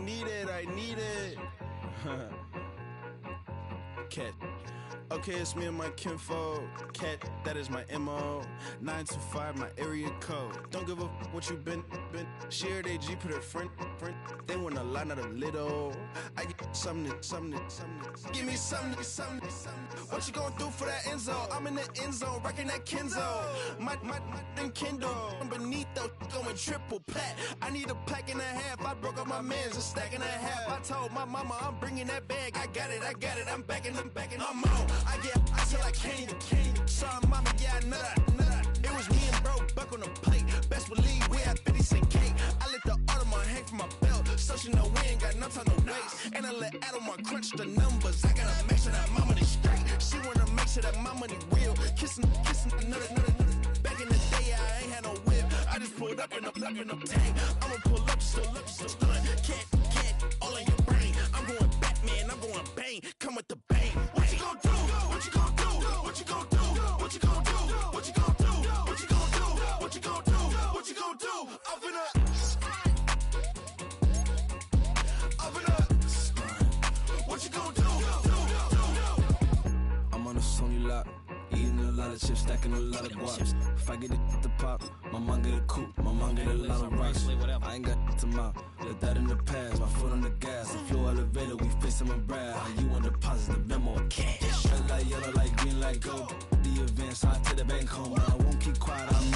need it. Cat. Okay, it's me and my kinfolk. Cat, that is my MO. 925, my area code. Don't give a what you been. Shared AG, put her friend. They want a lot, not a little. I get something. Give me something. What you gonna do for that Enzo? I'm in the end zone, rocking that Kenzo. My thing Kindle. Beneath though, going triple plat. I need a pack and a half. I broke up my man's a stack and a half. I told my mama I'm bringing that bag. I got it. I'm backing, I'm on. I till I can't. Sorry, mama, yeah, I know that. It was me and bro, buck on the plate. Best believe we had 50 cent cake. I let the Audemars hang from my belt, so she know we ain't got no time to waste. And I let Adelmar crunch the numbers. I gotta make sure that my money straight. She wanna make sure that my money real. Kissing another. Back in the day, I ain't had no whip. I just pulled up in a tank. I'ma pull up, just stun. Cat, all in your brain. I'm going Batman, I'm going bang. Come with the bang. What you gon' do? What you gon' do? What you gon' do? What you gon' do? What you gon' do? What you gon' do? What you gon' do? What you gon' do? I'm finna. What you gon' do? I'm on a Sony lot, eating a lot of chips, stacking a lot of guaps. If I get it to pop, my mom get a coupe, my mom get a lot of rocks. I ain't got to mouth, let that in the past. My foot on the gas, a flow elevator, we facing my brand. How you want the positive memo or cash? Red like yellow, like green, like gold. The events, I take the bank home. I won't keep quiet, I'm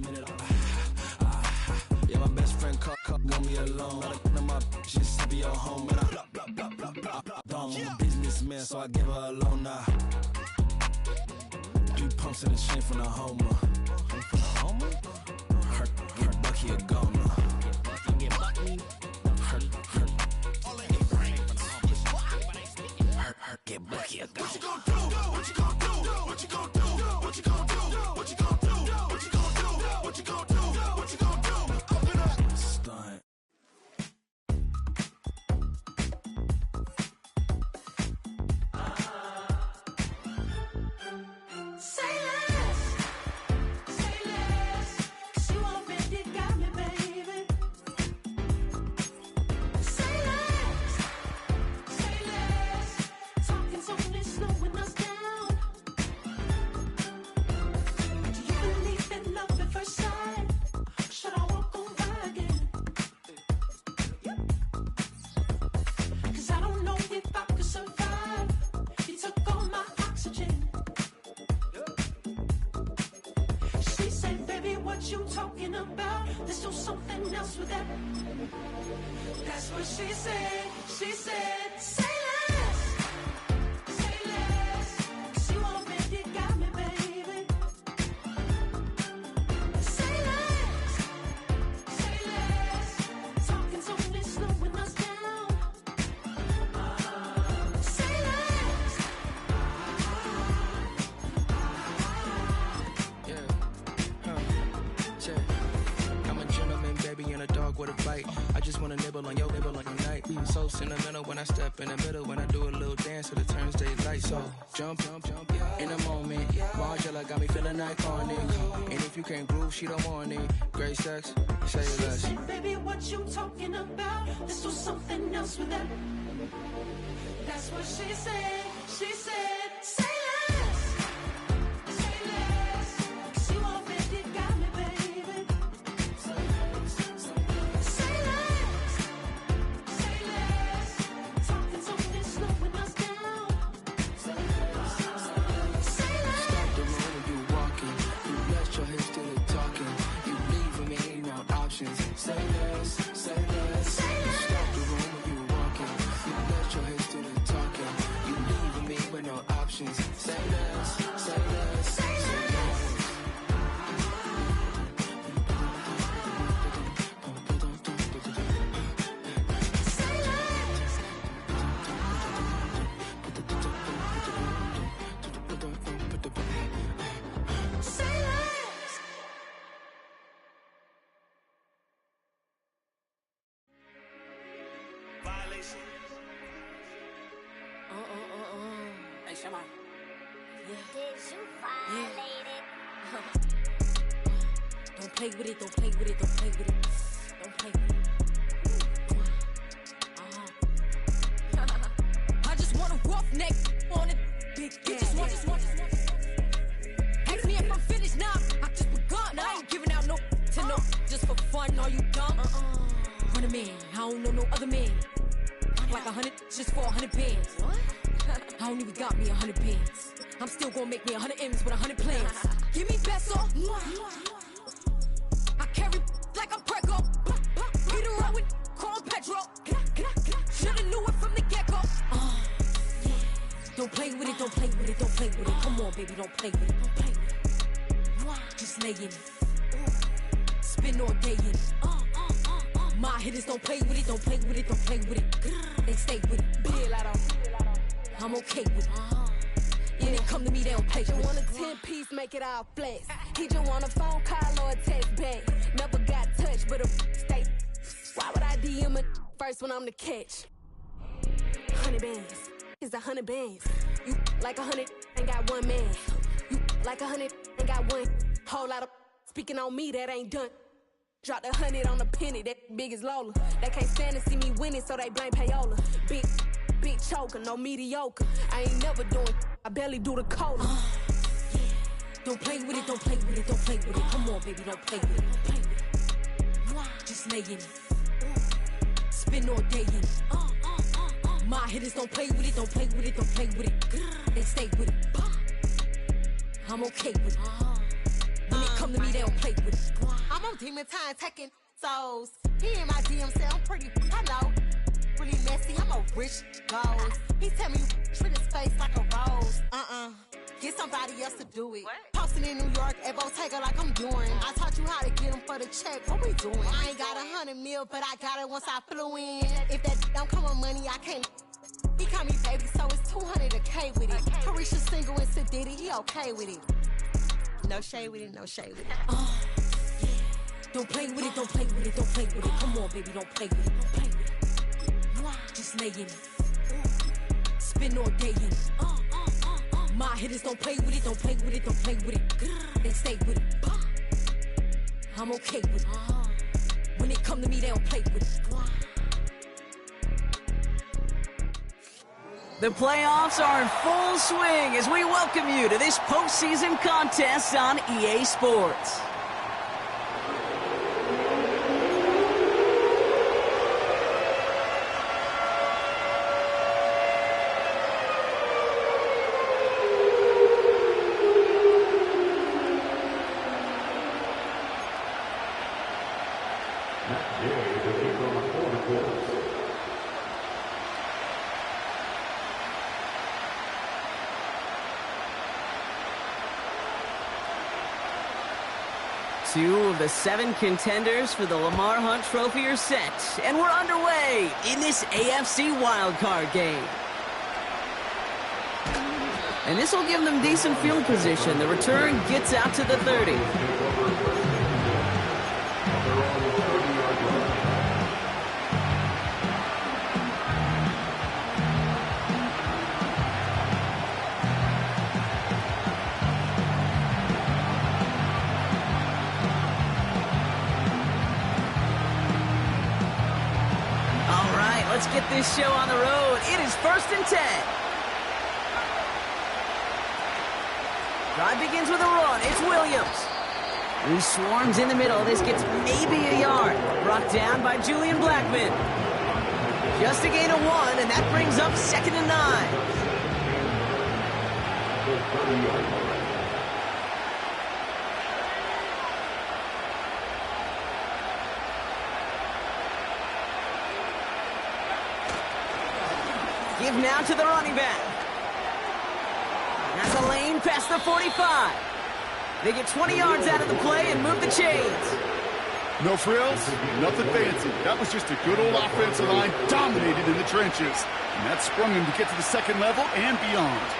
in it. Yeah, my best friend called, want me alone. None of my bitches be at home, and I blah. I'm a businessman, so I give her a loan now. 3 pumps in the chain from the Homer. Her Bucky a goner. Get Bucky a goner. What you gon' do? What you gon' do? What you gon' do? What you gon' do? What you gon' do? What you gon' do? What you gon' do? What you gon' do? I'm finna stunt. That's what she said. She said, say less. Say less. 'Cause you already got me, baby. Say less. Say less. Talking's only slowing us down. Say less. I'm a gentleman, baby, and a dog with a bite. I just wanna nibble on your night. So sentimental when I step in the middle. When I do a little dance, till it turns daylight. So jump, in a moment. Margella got me feeling iconic. And if you can't groove, she don't want it. Great sex, say less. She said, baby, what you talking about? Let's do something else with that. That's what she said. She said, say less. Say less. 'Cause you already got me, baby. Say less. Say less. Talking's only slowing us down. Say less. Say less. Stop the room when you walking. You let your hips do the talking. You leaving me no options. Say less. Say less. Say less. Stop the room when you walking. You let your hips do the talking. You leaving me with no options. Say less. Say less. Say less. Say less. Say less. violation. Hey, Shema. Did you violate it? Don't play with it, don't play with it, don't play with it. Don't play with it. neck on it. Big just one. Ask me if I'm finished now. I just begun. I ain't giving out no to no just for fun. Are you dumb? Run a man. I don't know no other man. Like 100 just for 100 bands. What? I don't even got me 100 bands. I'm still gonna make me 100 M's with 100 plans. Give me peso. I carry like I'm Prego. Hit a road with Chrome Petro. Shoulda knew it from the get-go. Yeah. Don't play with it, don't play with it, don't play with it. Come on, baby, don't play with it, don't play with it. Just lay in it. Spin all day in it. My hitters don't play with it, don't play with it, don't play with it. They stay with it. Bill, I'm okay with it. When it come to me, they don't play with it. He just want a 10-piece, make it all flex. He just want a phone call or a text back. Never got touched, but a stay. Why would I DM a first when I'm the catch? 100 bands, it's 100 bands. You like 100, ain't got one man. You like 100, ain't got one. Whole lot of speaking on me that ain't done. Dropped 100 on the penny, that big as Lola. They can't stand to see me winning, so they blame payola. Big choker, no mediocre. I ain't never doing, I barely do the cola. Yeah. Don't play with it, don't play with it, don't play with it. Come on, baby, don't play with it, don't play with it. Just lay in it. Spin all day in it. My hitters don't play with it, don't play with it, don't play with it. They stay with it. I'm okay with it. When it come to me, they don't play with it. I'm on demon time taking souls. He in my DM say I'm pretty, I know. Really messy, I'm a rich ghost. He tell me you treat his face like a rose. Get somebody else to do it. Posting in New York at Bottega like I'm doing. I taught you how to get him for the check. What we doing? I ain't got 100 mil, but I got it once I flew in. If that don't come on money, I can't. He call me baby, so it's 200 a K with it. Carisha single and Sadiddy, he okay with it. No shade with it, no shade with it. Yeah. Don't play with it, don't play with it, don't play with it. Come on, baby, don't play with it, don't play with it. Just lay in it. Spin all day in it. My hitters don't play with it, don't play with it, don't play with it. They stay with it. I'm okay with it. When it come to me, they don't play with it. The playoffs are in full swing as we welcome you to this postseason contest on EA Sports. Two of the 7 contenders for the Lamar Hunt Trophy are set, and we're underway in this AFC wildcard game. And this will give them decent field position. The return gets out to the 30. Let's get this show on the road. It is 1st and 10. Drive begins with a run. It's Williams, who swarms in the middle. This gets maybe a yard. Brought down by Julian Blackman. Just a gain of 1, and that brings up 2nd and 9. Give now to the running back. That's a lane past the 45. They get 20 yards out of the play and move the chains. No frills, nothing fancy. That was just a good old offensive line dominated in the trenches. And that sprung him to get to the 2nd level and beyond.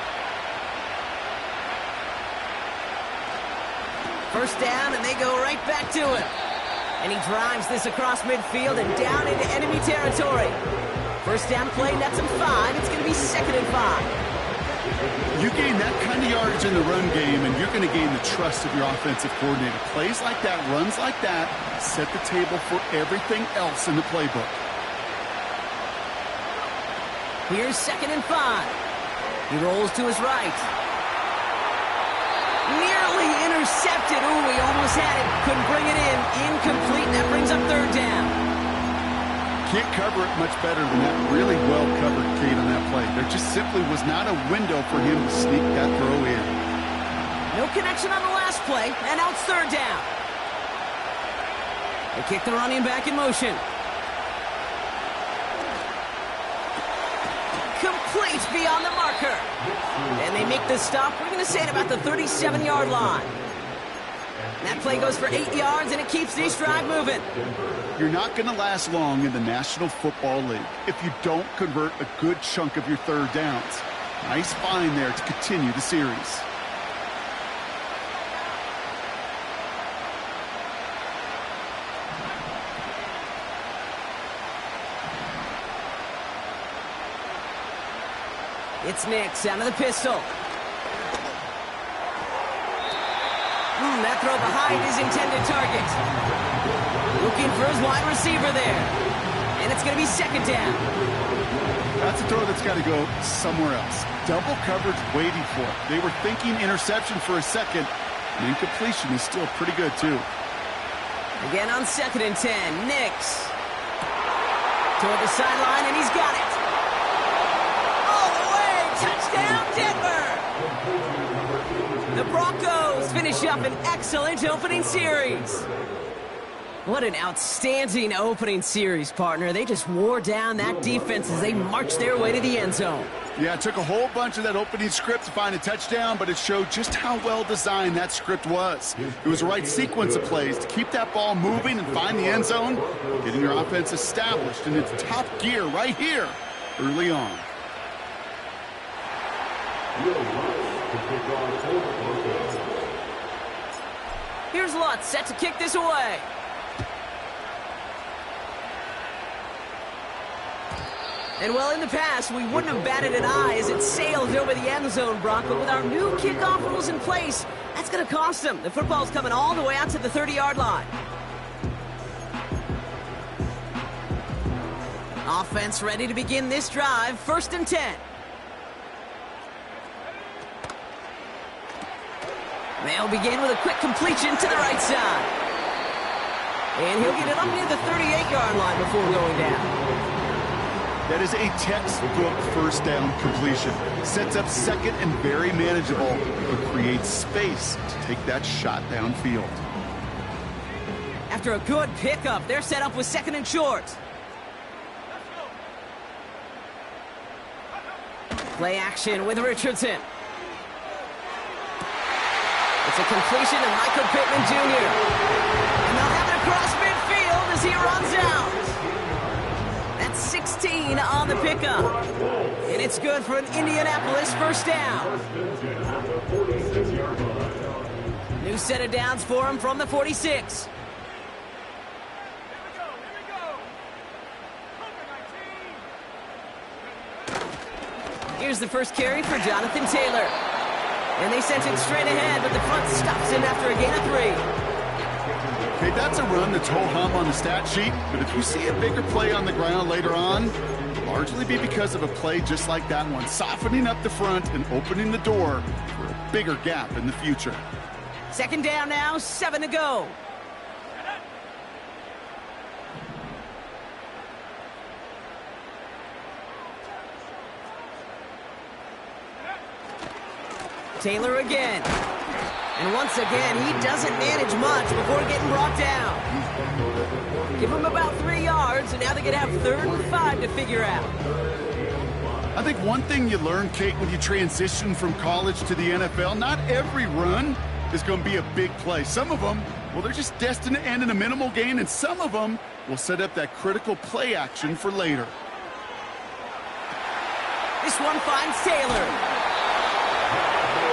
First down, and they go right back to him. And he drives this across midfield and down into enemy territory. First down play, that's a 5. It's going to be 2nd and 5. You gain that kind of yardage in the run game, and you're going to gain the trust of your offensive coordinator. Plays like that, runs like that, set the table for everything else in the playbook. Here's 2nd and 5. He rolls to his right. Nearly intercepted. Ooh, he almost had it. Couldn't bring it in. Incomplete. That brings up third down. Can't cover it much better than that. Really well covered, Kate, on that play. There just simply was not a window for him to sneak that throw in. No connection on the last play, and now it's third down. They kick the running back in motion. Complete beyond the marker. And they make the stop. We're going to say at about the 37-yard line. That play goes for 8 yards, and it keeps this drive moving. You're not going to last long in the National Football League if you don't convert a good chunk of your third downs. Nice find there to continue the series. It's Nix out of the pistol. That throw behind his intended target. Looking for his wide receiver there. And it's going to be second down. That's a throw that's got to go somewhere else. Double coverage waiting for it. They were thinking interception for a second. And incompletion is still pretty good, too. Again on 2nd and 10. Nix. Toward the sideline, and he's got it. All the way. Touchdown, Denver. The Broncos finish up an excellent opening series. What an outstanding opening series, partner. They just wore down that defense as they marched their way to the end zone. Yeah, it took a whole bunch of that opening script to find a touchdown, but it showed just how well designed that script was. It was the right sequence of plays to keep that ball moving and find the end zone, getting your offense established in its top gear right here early on. Here's Lutz set to kick this away. And well, in the past, we wouldn't have batted an eye as it sailed over the end zone, Brock. But with our new kickoff rules in place, that's going to cost them. The football's coming all the way out to the 30-yard line. Offense ready to begin this drive. 1st and 10. They'll begin with a quick completion to the right side. And he'll get it up near the 38-yard line before going down. That is a textbook first down completion. Sets up second and very manageable, but creates space to take that shot downfield. After a good pickup, they're set up with 2nd and short. Play action with Richardson. It's a completion to Michael Pittman Jr. And they'll have it across midfield as he runs out. That's 16 on the pickup. And it's good for an Indianapolis first down. New set of downs for him from the 46. Here's the first carry for Jonathan Taylor. And they sent it straight ahead, but the front stops him after a gain of 3. Okay, that's a run that's ho-hum on the stat sheet, but if you see a bigger play on the ground later on, it'll largely be because of a play just like that one, softening up the front and opening the door for a bigger gap in the future. 2nd down now, 7 to go. Taylor again. And once again, he doesn't manage much before getting brought down. Give him about 3 yards, and now they're going to have 3rd and 5 to figure out. I think one thing you learn, Kate, when you transition from college to the NFL, not every run is going to be a big play. Some of them, well, they're just destined to end in a minimal gain, and some of them will set up that critical play action for later. This one finds Taylor.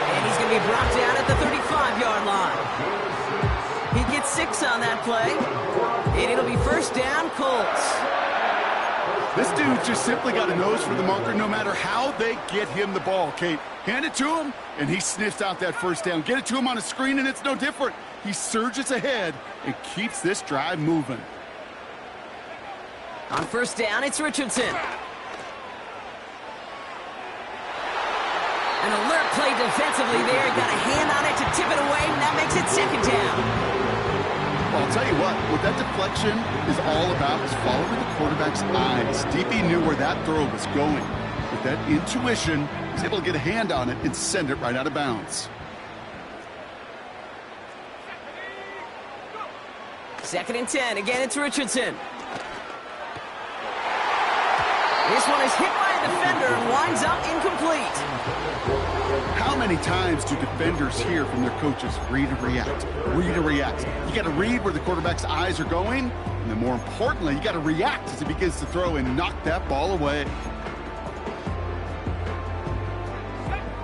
And he's going to be brought down at the 35-yard line. He gets 6 on that play. And it'll be first down, Colts. This dude just simply got a nose for the marker no matter how they get him the ball, Kate. Hand it to him, and he sniffs out that first down. Get it to him on a screen, and it's no different. He surges ahead and keeps this drive moving. On first down, it's Richardson. An alert play defensively there. Got a hand on it to tip it away, and that makes it second down. Well, I'll tell you what that deflection is all about is following the quarterback's eyes. DB knew where that throw was going. With that intuition, he's able to get a hand on it and send it right out of bounds. Second and 10. Again, it's Richardson. This one is hit by a defender and winds up incomplete. How many times do defenders hear from their coaches, read and react, read and react? You got to read where the quarterback's eyes are going, and then more importantly, you got to react as he begins to throw and knock that ball away.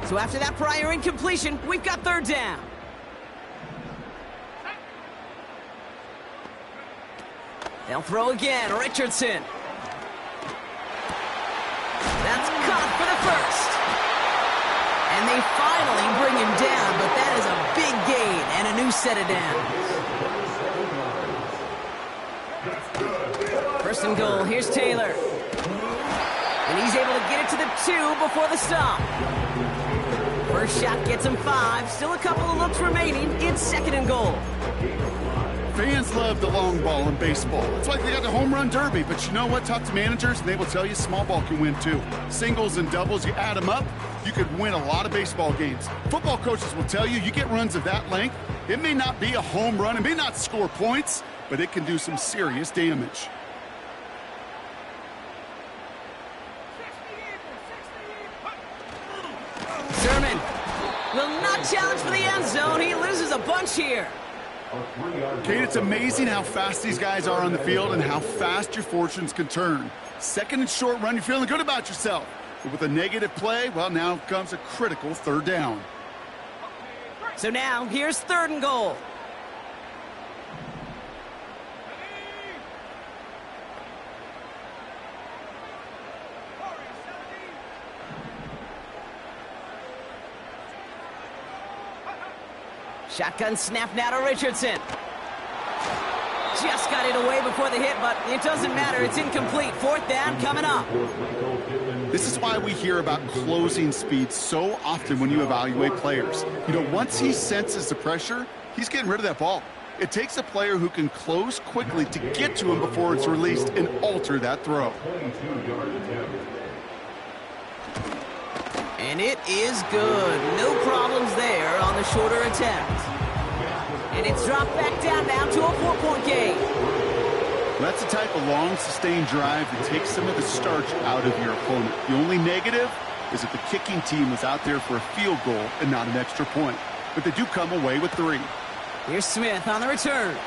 So after that prior incompletion, we've got third down. They'll throw again, Richardson. That's caught for the first. And they finally bring him down, but that is a big gain and a new set of downs. First and goal, here's Taylor. And he's able to get it to the 2 before the stop. First shot gets him 5. Still a couple of looks remaining. It's second and goal. Fans love the long ball in baseball. It's like they got the home run derby, but you know what? Talk to managers, and they will tell you small ball can win too. Singles and doubles, you add them up, you could win a lot of baseball games. Football coaches will tell you get runs of that length. It may not be a home run, it may not score points, but it can do some serious damage. Sermon will not challenge for the end zone. He loses a bunch here. Kate, it's amazing how fast these guys are on the field and how fast your fortunes can turn. Second and short run, you're feeling good about yourself. But with a negative play, well, now comes a critical third down. So now, here's third and goal. Shotgun snap now to Richardson. Just got it away before the hit, but it doesn't matter. It's incomplete. Fourth down coming up. This is why we hear about closing speed so often when you evaluate players. You know, once he senses the pressure, he's getting rid of that ball. It takes a player who can close quickly to get to him before it's released and alter that throw. And it is good. No problems there on the shorter attempt. And it's dropped back down now to a 4-point game. That's the type of long, sustained drive that takes some of the starch out of your opponent. The only negative is that the kicking team was out there for a field goal and not an extra point. But they do come away with 3. Here's Smith on the return.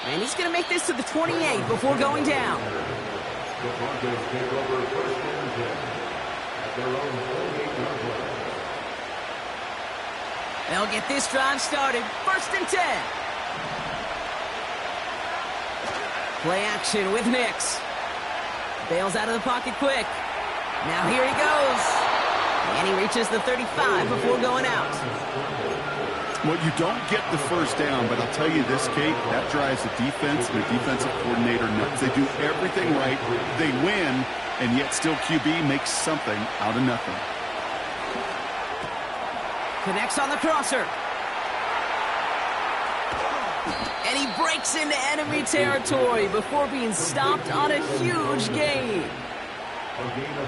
And he's going to make this to the 28 before going down. The Broncos take over first and 10 at their own 48-yard line. They'll get this drive started. First and 10. Play action with Nix. Bails out of the pocket quick. Now here he goes. And he reaches the 35 before going out. Well, you don't get the first down, but I'll tell you this, Kate, that drives the defense and the defensive coordinator nuts. They do everything right, they win, and yet still QB makes something out of nothing. Connects on the crosser. And he breaks into enemy territory before being stopped on a huge gain.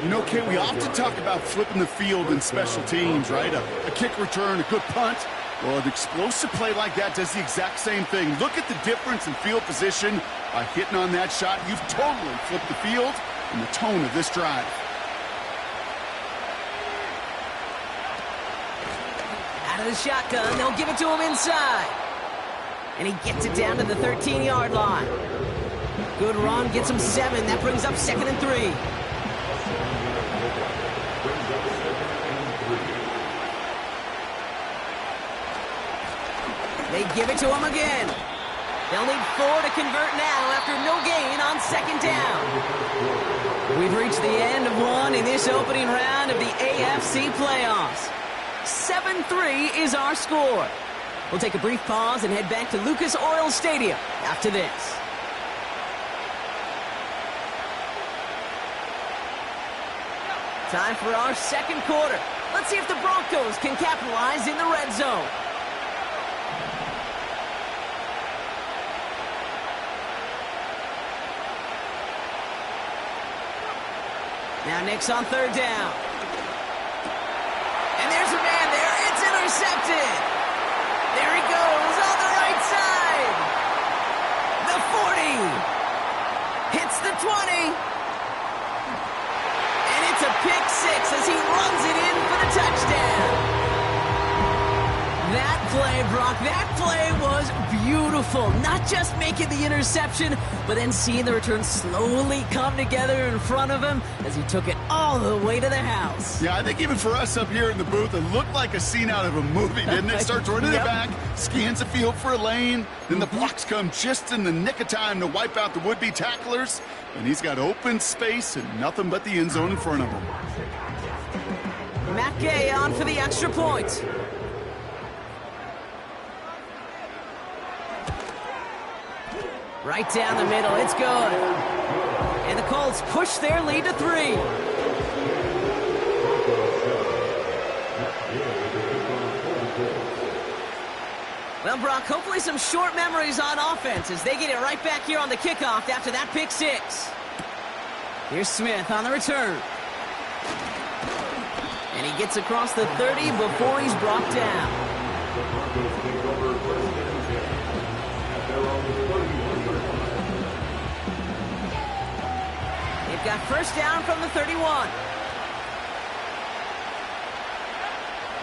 You know, Kate, we often talk about flipping the field in special teams, right? A kick return, a good punt. Well, an explosive play like that does the exact same thing. Look at the difference in field position. By hitting on that shot, you've totally flipped the field and the tone of this drive. Out of the shotgun, they'll give it to him inside. And he gets it down to the 13-yard line. Good run, gets him 7. That brings up second and 3. They give it to him again. They'll need 4 to convert now after no gain on second down. We've reached the end of one in this opening round of the AFC playoffs. 7-3 is our score. We'll take a brief pause and head back to Lucas Oil Stadium after this. Time for our second quarter. Let's see if the Broncos can capitalize in the red zone. Now Nick's on third down. And there's a man there. It's intercepted. There he goes on the right side. The 40. Hits the 20. And it's a pick six as he runs it in for the touchdown. That play, Brock, that play was beautiful. Not just making the interception, but then seeing the return slowly come together in front of him as he took it all the way to the house. Yeah, I think even for us up here in the booth, it looked like a scene out of a movie, didn't it? Starts running to the back, scans the field for a lane, then the blocks come just in the nick of time to wipe out the would-be tacklers, and he's got open space and nothing but the end zone in front of him. Matt Gay on for the extra point. Right down the middle, it's good. And the Colts push their lead to 3. Well, Brock, hopefully some short memories on offense as they get it right back here on the kickoff after that pick six. Here's Smith on the return. And he gets across the 30 before he's brought down. They've got first down from the 31.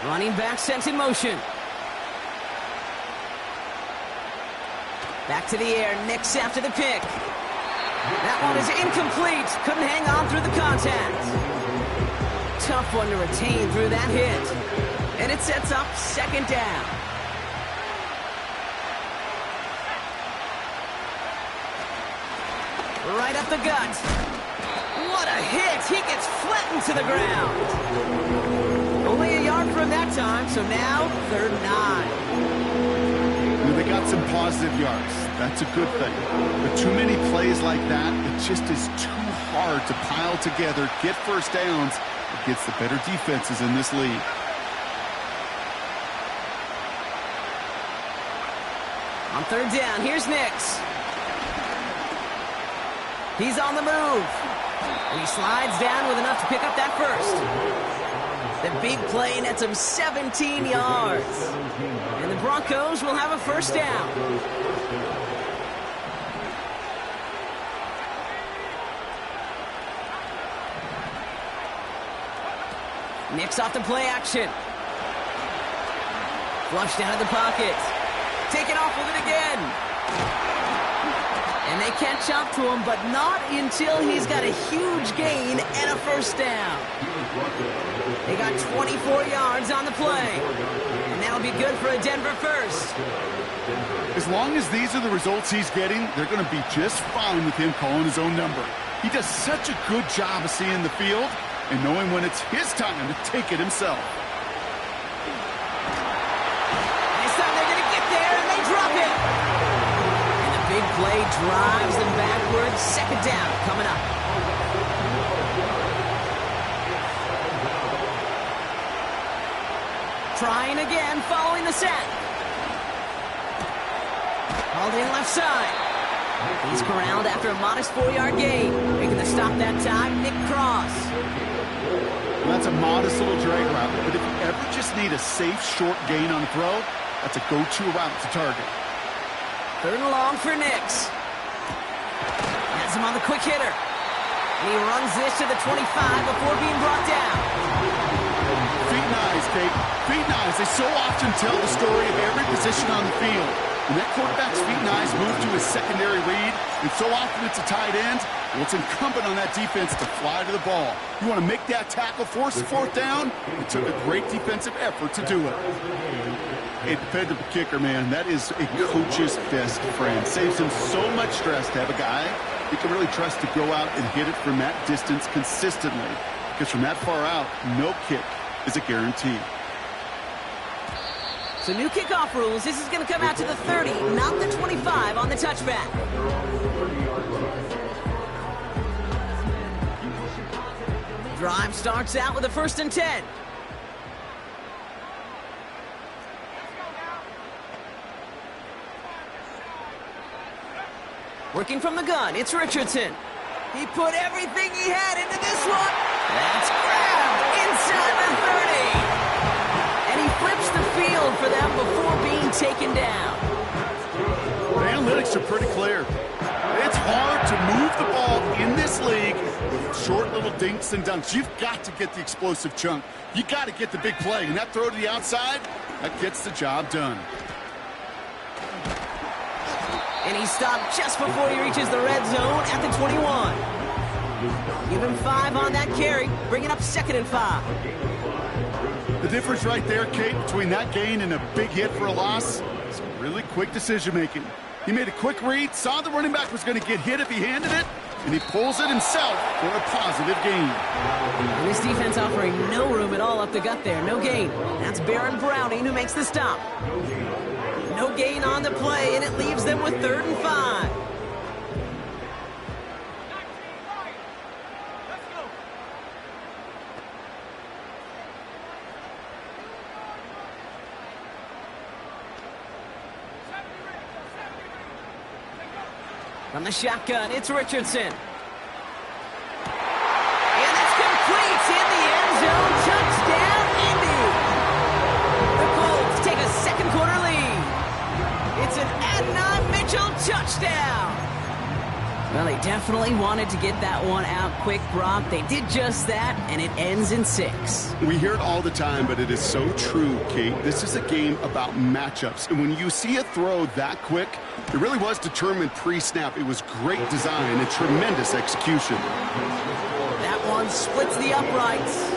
Running back sent in motion. Back to the air, Nix after the pick. That one is incomplete. Couldn't hang on through the contact. Tough one to retain through that hit. And it sets up second down. Right up the gut. What a hit! He gets flattened to the ground. Only a yard from that time, so now 3rd and 9. They got some positive yards. That's a good thing. But too many plays like that, it just is too hard to pile together, get first downs against the better defenses in this league. On 3rd down, here's Nix. He's on the move. And he slides down with enough to pick up that first. The big play nets him 17 yards. And the Broncos will have a first down. Nix off the play action. Flushed out of the pocket. Taken off with it again. And they catch up to him, but not until he's got a huge gain and a first down. They got 24 yards on the play. And that'll be good for a Denver first. As long as these are the results he's getting, they're going to be just fine with him calling his own number. He does such a good job of seeing the field and knowing when it's his time to take it himself. This time they're going to get there, and they drop it. And the big play drives them backwards. Second down coming up. Trying again, following the set. Hauled in left side. He's corralled after a modest 4-yard gain. Making the stop that time, Nick Cross. Well, that's a modest little drag route, but if you ever just need a safe, short gain on a throw, that's a go-to route to target. 3rd and long for Nix. Has him on the quick hitter. And he runs this to the 25 before being brought down. Feet and eyes, Kate. Feet and eyes. They so often tell the story of every position on the field. When that quarterback's feet and eyes move to his secondary read, and so often it's a tight end, well, it's incumbent on that defense to fly to the ball. You want to make that tackle, force the 4th down? It took a great defensive effort to do it. A dependable kicker, man, that is a coach's best friend. Saves him so much stress to have a guy he can really trust to go out and hit it from that distance consistently. Because from that far out, no kick is a guarantee. So new kickoff rules. This is going to come out to the 30, not the 25 on the touchback. drive starts out with a 1st and 10. Working from the gun, it's Richardson. He put everything he had into this one. That's grabbed inside the 30. And he flips the field for them before being taken down. The analytics are pretty clear. It's hard to move the ball in this league with short little dinks and dunks. You've got to get the explosive chunk. You got to get the big play. And that throw to the outside, that gets the job done. And he stopped just before he reaches the red zone at the 21. Give him 5 on that carry, bringing up 2nd and 5. The difference right there, Kate, between that gain and a big hit for a loss is really quick decision-making. He made a quick read, saw the running back was going to get hit if he handed it, and he pulls it himself for a positive gain. And this defense offering no room at all up the gut there. No gain. That's Baron Browning who makes the stop. No gain on the play, and it leaves them with 3rd and 5. From the shotgun, it's Richardson. And it's complete in the end zone. Touchdown, Indy. The Colts take a 2nd quarter lead. It's an Adnan Mitchell touchdown. Well, they definitely wanted to get that one out quick, Brock. They did just that, and it ends in 6. We hear it all the time, but it is so true, Kate. This is a game about matchups. And when you see a throw that quick, it really was determined pre-snap. It was great design and tremendous execution. That one splits the uprights.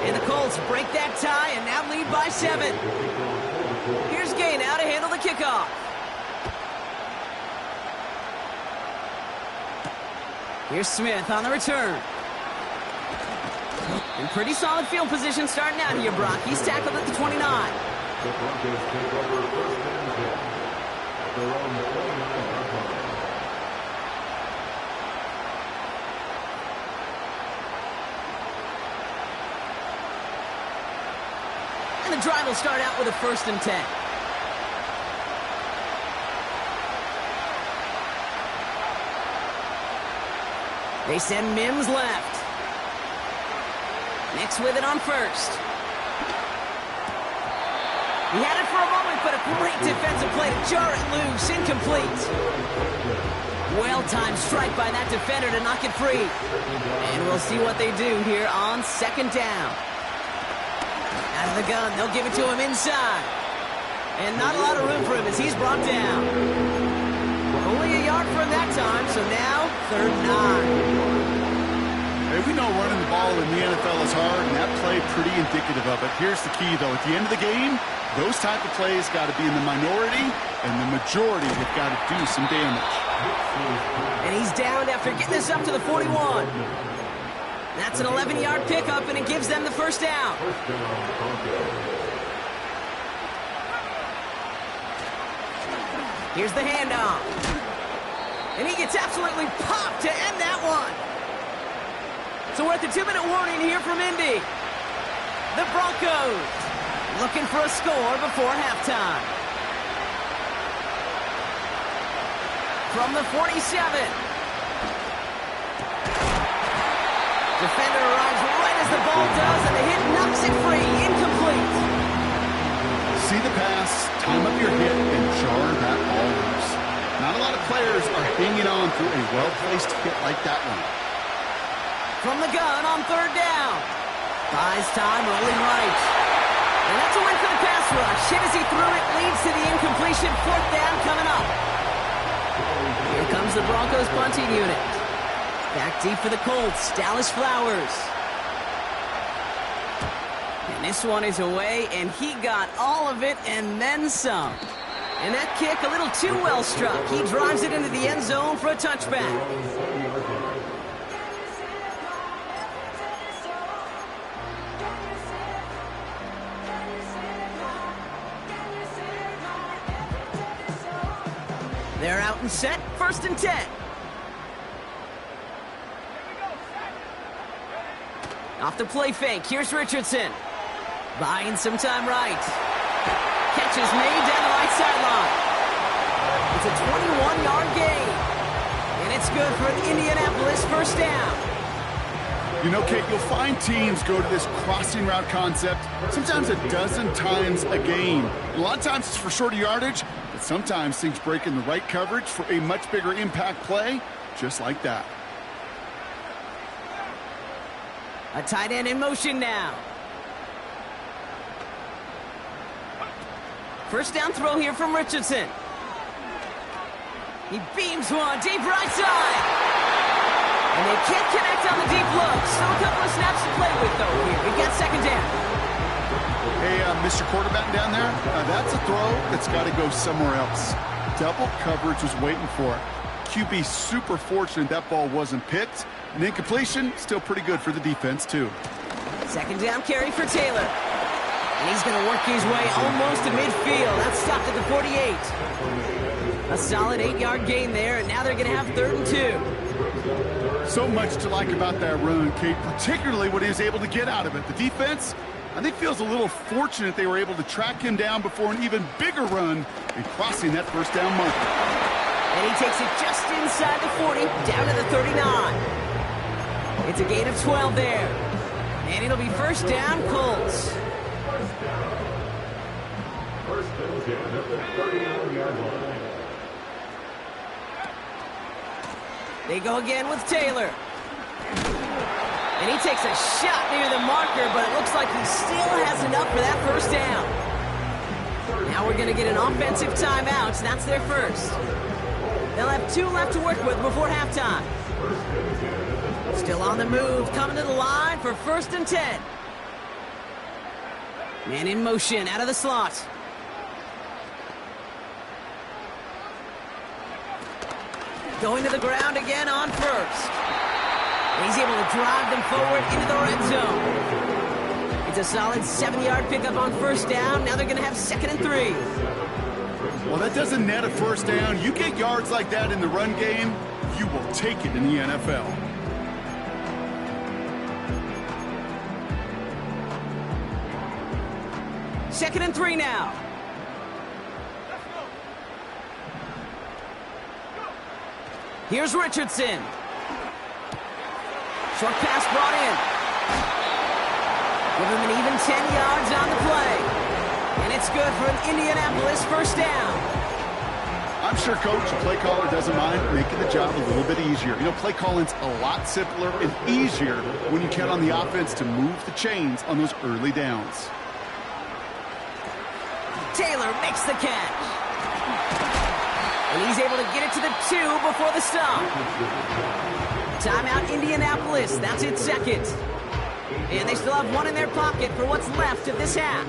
And the Colts break that tie and now lead by 7. Here's Gay now to handle the kickoff. Here's Smith on the return. In pretty solid field position starting out here, Brock. He's tackled at the 29. The Broncos take over 1st and 10 at their own 29-yard line. And the drive will start out with a 1st and 10. They send Mims left. Nix with it on 1st. He had it for a moment, but a great defensive play to jar it loose. Incomplete. Well-timed strike by that defender to knock it free. And we'll see what they do here on 2nd down. Out of the gun, they'll give it to him inside. And not a lot of room for him as he's brought down. Only a yard for him that time, so now 3rd and 9. Hey, we know running the ball in the NFL is hard, and that play pretty indicative of it. Here's the key, though. At the end of the game, those type of plays got to be in the minority, and the majority have got to do some damage. And he's downed after getting this up to the 41. That's an 11-yard pickup, and it gives them the 1st down. Here's the handoff. And he gets absolutely popped to end that one. So we're at the 2-minute warning here from Indy. The Broncos looking for a score before halftime. From the 47. Defender arrives right as the ball does, and the hit knocks it free. Incomplete. See the pass, time up your hit, and jar that ball loose. Not a lot of players are hanging on through a well-placed hit like that one. From the gun on 3rd down. Buys time, rolling right. And that's a win for the pass rush. Hit as he threw it, leads to the incompletion. 4th down coming up. Here comes the Broncos punting unit. Back deep for the Colts, Dallas Flowers. And this one is away, and he got all of it and then some. And that kick a little too well struck. He drives it into the end zone for a touchback. They're out and set, 1st and 10. Off the play fake, here's Richardson. Buying some time right. Catch is made down the right sideline. It's a 21-yard gain. And it's good for an Indianapolis first down. You know, Kate, you'll find teams go to this crossing route concept sometimes a dozen times a game. A lot of times it's for shorter yardage, but sometimes things break in the right coverage for a much bigger impact play, just like that. A tight end in motion now. First down throw here from Richardson. He beams one deep right side. And they can't connect on the deep look. Still a couple of snaps to play with, though, here. We've got second down. Hey, Mr. Quarterback down there, that's a throw that's got to go somewhere else. Double coverage was waiting for it. QB super fortunate that ball wasn't picked. And incompletion, still pretty good for the defense, too. Second down carry for Taylor. And he's going to work his way almost to midfield. That's stopped at the 48. A solid 8-yard gain there, and now they're going to have 3rd and 2. So much to like about that run, Kate, particularly what he was able to get out of it. The defense, I think, feels a little fortunate they were able to track him down before an even bigger run and crossing that first down marker. And he takes it just inside the 40, down to the 39. It's a gain of 12 there. And it'll be first down, Colts. First and 10 at the 39-yard line. They go again with Taylor. And he takes a shot near the marker, but it looks like he still has enough for that first down. Now we're going to get an offensive timeout. That's their first. They'll have 2 left to work with before halftime. Still on the move, coming to the line for first and 10. Man in motion, out of the slot. Going to the ground again on first. He's able to drive them forward into the red zone. It's a solid 7-yard pickup on first down. Now they're going to have 2nd and 3. Well, that doesn't net a first down. You get yards like that in the run game, you will take it in the NFL. Second and 3 now. Here's Richardson. Short pass brought in. Give him an even 10 yards on the play. And it's good for an Indianapolis first down. I'm sure Coach, the play caller, doesn't mind making the job a little bit easier. You know, play calling's a lot simpler and easier when you count on the offense to move the chains on those early downs. Taylor makes the catch. And he's able to get it to the 2 before the stop. Timeout Indianapolis. That's its second. And they still have 1 in their pocket for what's left of this half.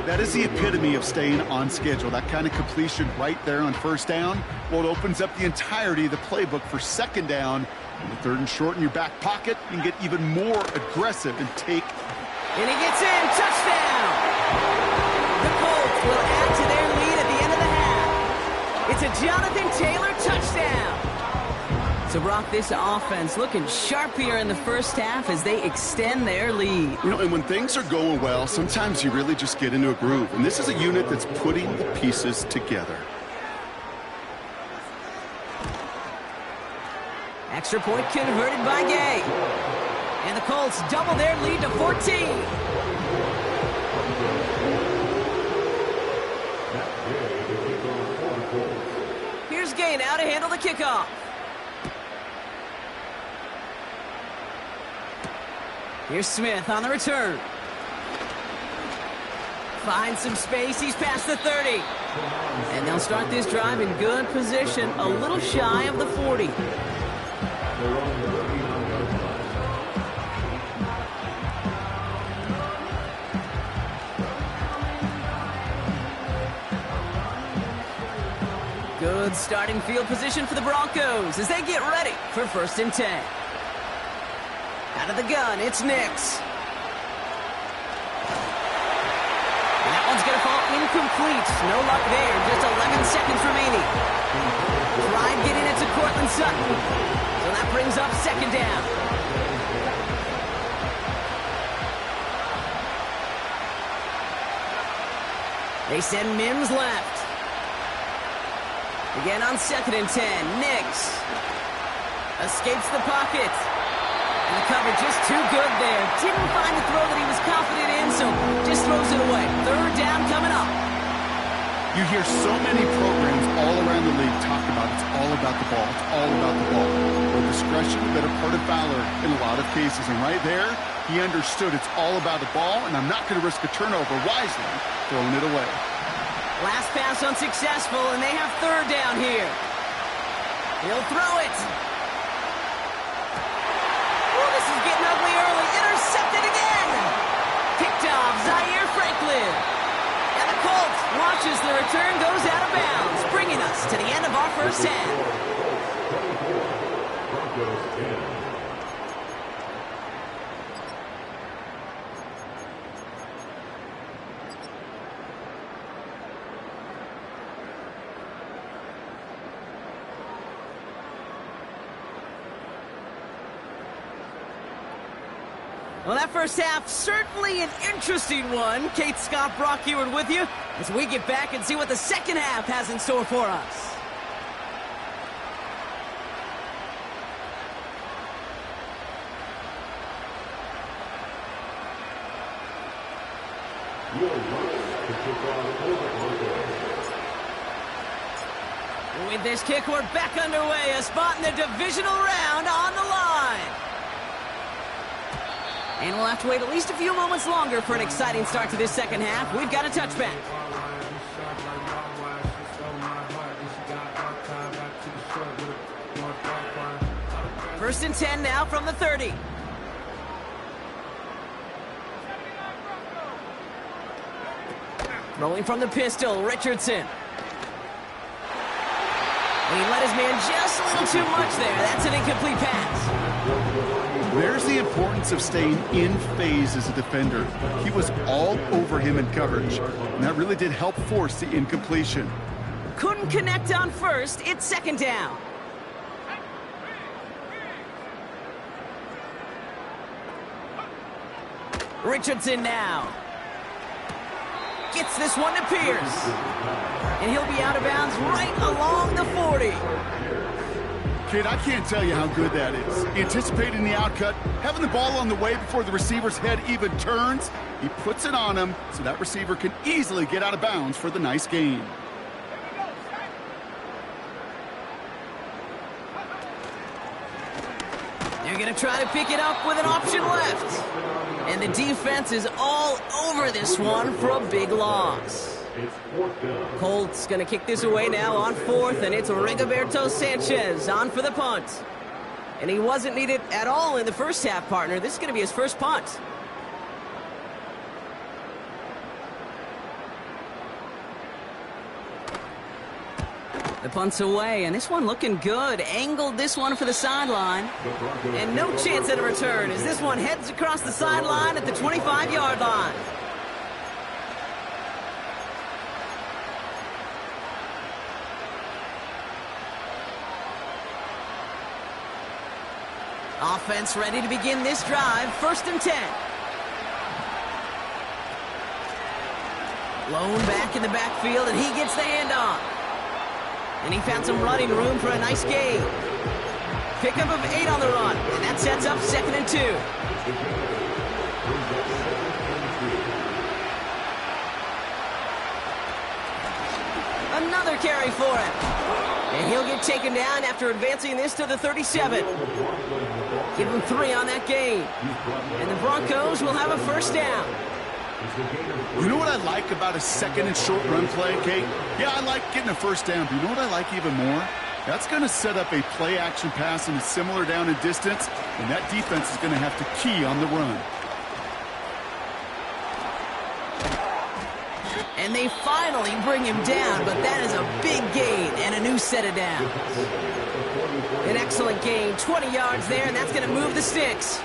That is the epitome of staying on schedule. That kind of completion right there on first down. Well, it opens up the entirety of the playbook for second down. And the 3rd and short in your back pocket, you can get even more aggressive and take. And he gets in. Touchdown. The Colts will add to their lead at the end of the half. It's a Jonathan Taylor touchdown. So, Brock, this offense looking sharp here in the first half as they extend their lead. You know, and when things are going well, sometimes you really just get into a groove. And this is a unit that's putting the pieces together. Extra point converted by Gay. And the Colts double their lead to 14. Here's Gay now to handle the kickoff. Here's Smith on the return. Finds some space. He's past the 30. And they'll start this drive in good position, a little shy of the 40. Good starting field position for the Broncos as they get ready for first and 10. Out of the gun, it's Nix. And that one's going to fall incomplete. No luck there. Just 11 seconds remaining. Tried getting it to Cortland Sutton. So that brings up second down. They send Mims left. Again on 2nd and 10. Nix escapes the pocket. And the cover just too good there. Didn't find the throw that he was confident in, so just throws it away. 3rd down coming up. You hear so many programs all around the league talk about it's all about the ball. It's all about the ball. Well, discretion, a better part of valor in a lot of cases. And right there, he understood it's all about the ball, and I'm not going to risk a turnover, wisely throwing it away. Last pass unsuccessful, and they have 3rd down here. He'll throw it. Oh, this is getting ugly early. Intercepted again. Picked off Zaire Franklin. And the Colts watches the return goes out of bounds, bringing us to the end of our first half. Well, that first half, certainly an interesting one. Kate Scott, Brock Eward with you as we get back and see what the second half has in store for us. With this kick, we're back underway. A spot in the divisional round on the line. And we'll have to wait at least a few moments longer for an exciting start to this second half. We've got a touchback. 1st and 10 now from the 30. Rolling from the pistol, Richardson. And he let his man just a little too much there. That's an incomplete pass. There's the importance of staying in phase as a defender. He was all over him in coverage, and that really did help force the incompletion. Couldn't connect on 1st. It's 2nd down. Richardson now. Gets this one to Pierce. And he'll be out of bounds right along the 40. Kid, I can't tell you how good that is. Anticipating the outcut, having the ball on the way before the receiver's head even turns, he puts it on him so that receiver can easily get out of bounds for the nice gain. They're going to try to pick it up with an option left. And the defense is all over this one for a big loss. Colts going to kick this away now on 4th, and it's Rigoberto Sanchez on for the punt. And he wasn't needed at all in the first half, partner. This is going to be his first punt. The punt's away, and this one looking good. Angled this one for the sideline. And no chance at a return as this one heads across the sideline at the 25-yard line. Offense ready to begin this drive. 1st and 10. Lone back in the backfield, and he gets the handoff. And he found some running room for a nice gain. Pickup of 8 on the run, and that sets up 2nd and 2. Another carry for him. And he'll get taken down after advancing this to the 37. Give him 3 on that gain. And the Broncos will have a 1st down. You know what I like about a 2nd and short run play, Kate? Yeah, I like getting a 1st down, but you know what I like even more? That's going to set up a play-action pass in a similar down and distance, and that defense is going to have to key on the run. And they finally bring him down, but that is a big gain and a new set of downs. An excellent gain, 20 yards there, and that's going to move the sticks.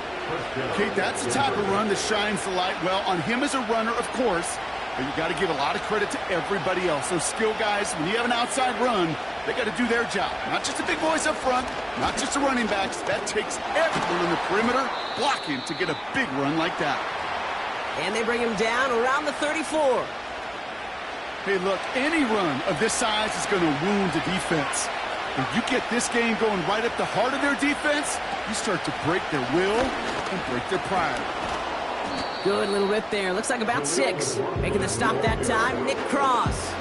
Kate, that's the type of run that shines the light well on him as a runner, of course, but you got to give a lot of credit to everybody else. Those skill guys, when you have an outside run, they got to do their job. Not just the big boys up front, not just the running backs. That takes everyone on the perimeter blocking to get a big run like that. And they bring him down around the 34. Hey, look, any run of this size is going to wound the defense. If you get this game going right up the heart of their defense, you start to break their will and break their pride. Good little rip there. Looks like about 6. Making the stop that time, Nick Cross.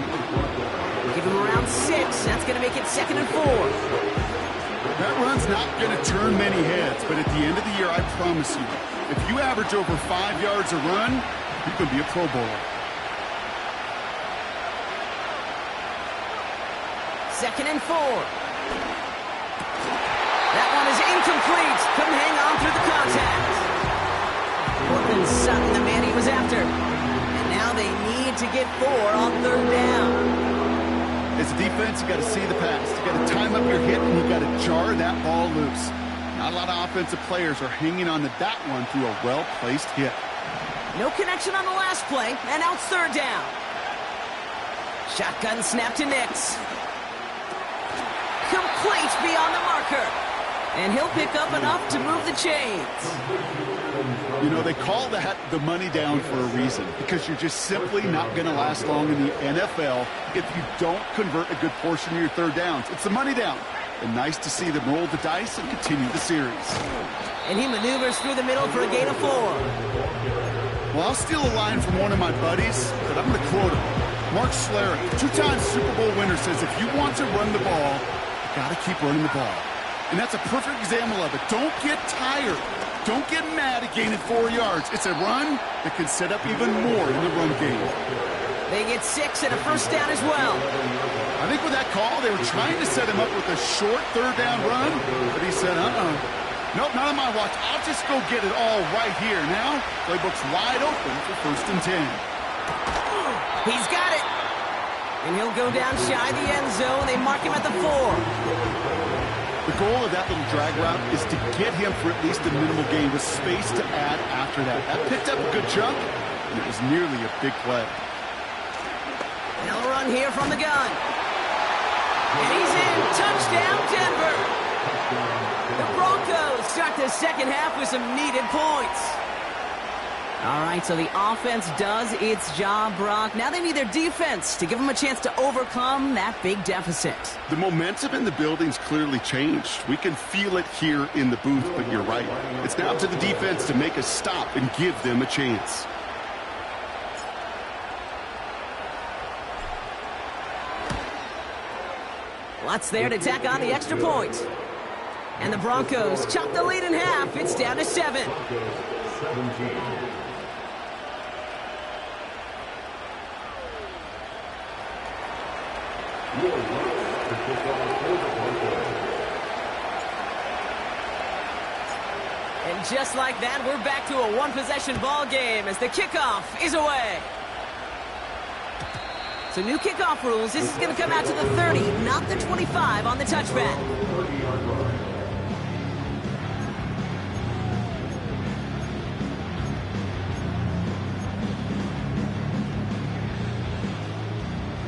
Give him around 6. That's going to make it 2nd and 4. That run's not going to turn many heads, but at the end of the year, I promise you, if you average over 5 yards a run, you can be a Pro Bowler. 2nd and 4. That one is incomplete. Couldn't hang on through the contact. Portland Sutton, the man he was after. And now they need to get 4 on 3rd down. As a defense, you got to see the pass. You got to time up your hit, and you got to jar that ball loose. Not a lot of offensive players are hanging on to that one through a well-placed hit. No connection on the last play, and now 3rd down. Shotgun snap to Nix. Complete beyond the marker. And he'll pick up enough to move the chains. You know, they call that the money down for a reason, because you're just simply not going to last long in the NFL if you don't convert a good portion of your 3rd downs. It's the money down. And nice to see them roll the dice and continue the series. And he maneuvers through the middle for a gain of 4. Well, I'll steal a line from one of my buddies, but I'm going to quote him. Mark Schlereth, 2-time Super Bowl winner, says if you want to run the ball, you got to keep running the ball. And that's a perfect example of it. Don't get tired. Don't get mad at gaining 4 yards. It's a run that can set up even more in the run game. They get 6 and a 1st down as well. I think with that call, they were trying to set him up with a short 3rd down run, but he said, nope, not on my watch. I'll just go get it all right here. Now, playbook's wide open for 1st and 10. He's got it. And he'll go down shy of the end zone. They mark him at the 4. The goal of that little drag route is to get him for at least a minimal gain with space to add after that. That picked up a good chunk, and it was nearly a big play. They'll run here from the gun. And he's in. Touchdown, Denver. The Broncos start the 2nd half with some needed points. All right, so the offense does its job, Brock. Now they need their defense to give them a chance to overcome that big deficit. The momentum in the building's clearly changed. We can feel it here in the booth, but you're right. It's now up to the defense to make a stop and give them a chance. Lutz there to tack on the extra point. And the Broncos chop the lead in half. It's down to 7. 17. And just like that, we're back to a 1-possession ball game as the kickoff is away. So new kickoff rules. This is going to come out to the 30, not the 25 on the touchback.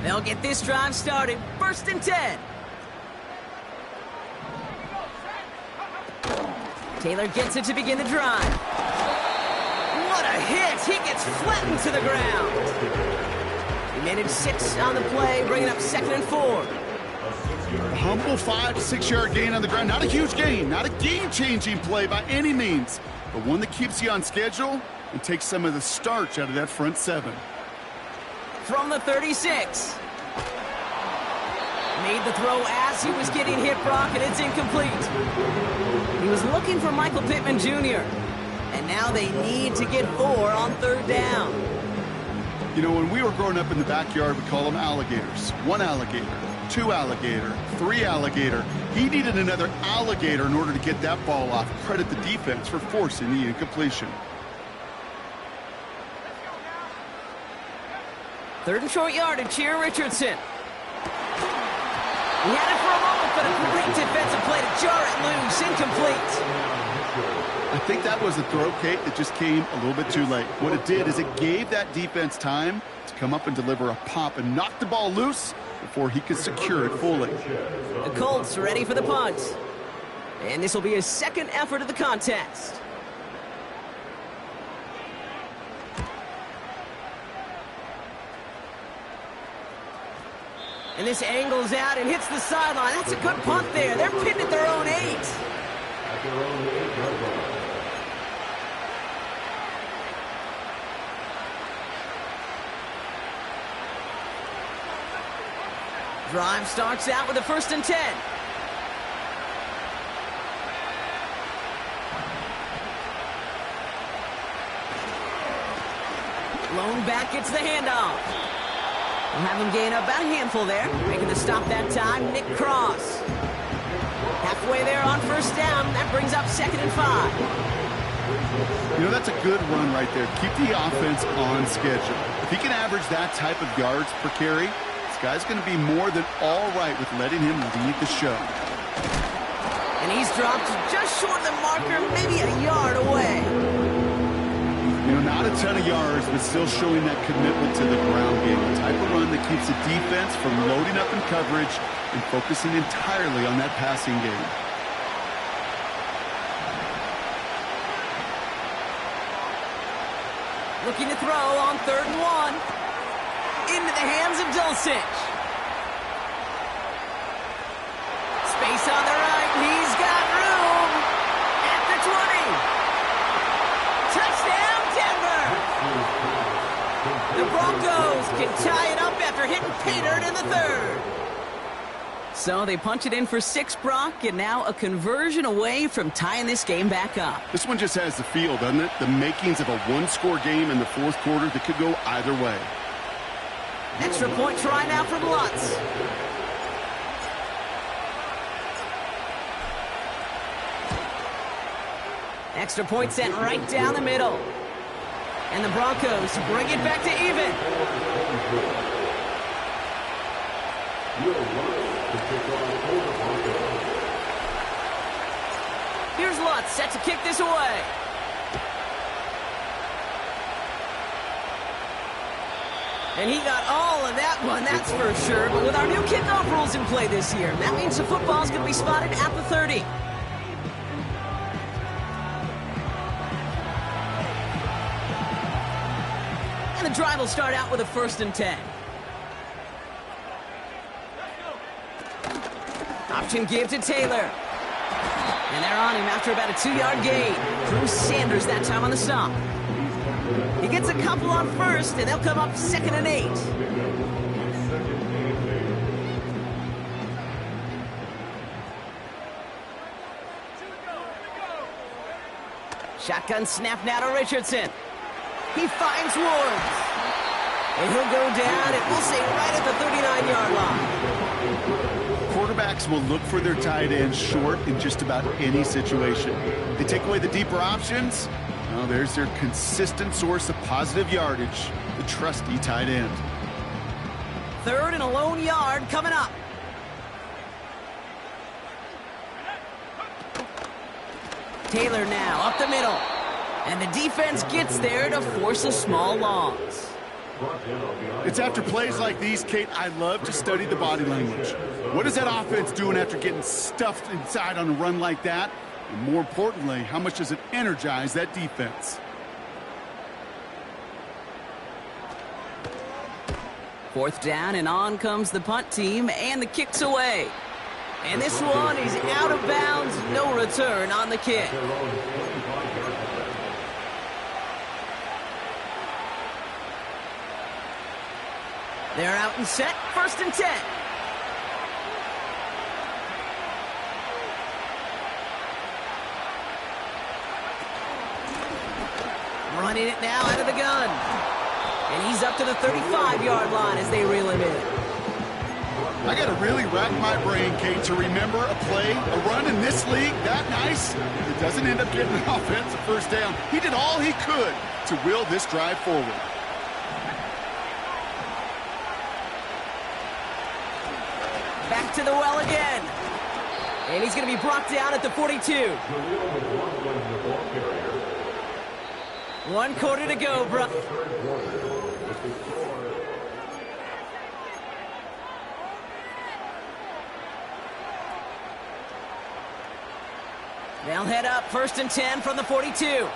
They'll get this drive started. 1st and 10. Taylor gets it to begin the drive. What a hit! He gets flattened to the ground. He managed 6 on the play, bringing up 2nd and 4. A humble 5 to 6 yard gain on the ground. Not a huge gain, not a game-changing play by any means, but one that keeps you on schedule and takes some of the starch out of that front 7. From the 36. Made the throw as he was getting hit, Brock, and it's incomplete. He was looking for Michael Pittman Jr., and now they need to get 4 on 3rd down. You know, when we were growing up in the backyard, we call them alligators. 1 alligator, 2 alligator, 3 alligator. He needed another alligator in order to get that ball off. Credit the defense for forcing the incompletion. 3rd and short yardage here, Richardson. He had it for a moment, but a great defensive play to jar it loose. Incomplete. I think that was a throw, Kate, that just came a little bit too late. What it did is it gave that defense time to come up and deliver a pop and knock the ball loose before he could secure it fully. The Colts ready for the punt. And this will be his 2nd effort of the contest. And this angles out and hits the sideline. That's a good punt there. They're pinned at their own 8. At their own 8-yard line. Drive starts out with a 1st and 10. Lone back gets the handoff. We'll have him gain about a handful there. Making the stop that time, Nick Cross. Halfway there on 1st down. That brings up 2nd and 5. You know, that's a good run right there. Keep the offense on schedule. If he can average that type of yards per carry, this guy's going to be more than all right with letting him lead the show. And he's dropped just short of the marker, maybe a yard away. You know, not a ton of yards, but still showing that commitment to the ground game. The type of run that keeps the defense from loading up in coverage and focusing entirely on that passing game. Looking to throw on 3rd and 1. Into the hands of Dulcich. Space on the right. He's got room. At the 20. Touchdown, Denver. The Broncos can tie it up after hitting Paydirt in the 3rd. So they punch it in for 6, Brock, and now a conversion away from tying this game back up. This one just has the feel, doesn't it? The makings of a one-score game in the 4th quarter that could go either way. Extra point try now from Lutz. Extra point sent right down the middle. And the Broncos bring it back to even. Here's Lutz set to kick this away. And he got all of that one, that's for sure. But with our new kickoff rules in play this year, that means the football's going to be spotted at the 30. And the drive will start out with a 1st and 10. Option give to Taylor. And they're on him after about a 2-yard gain. Drew Sanders that time on the stop. He gets a couple on 1st, and they'll come up 2nd and 8. Shotgun snap now to Richardson. He finds Woods. And he'll go down, and we'll say right at the 39-yard line. Quarterbacks will look for their tight ends short in just about any situation. They take away the deeper options. Well, there's their consistent source of positive yardage, the trusty tight end. 3rd and a lone yard coming up. Taylor now up the middle. And the defense gets there to force a small loss. It's after plays like these, Kate, I love to study the body language. What is that offense doing after getting stuffed inside on a run like that? And more importantly, how much does it energize that defense? 4th down, and on comes the punt team, and the kick's away. And this one is out of bounds, no return on the kick. They're out and set, 1st and 10. Running it now out of the gun. And he's up to the 35-yard line as they reel him in. I got to really rack my brain, Kate, to remember a play, a run in this league that nice. It doesn't end up getting an offensive 1st down. He did all he could to will this drive forward. Back to the well again. And he's going to be brought down at the 42. 1 quarter to go, bro. They'll head up 1st and 10 from the 42.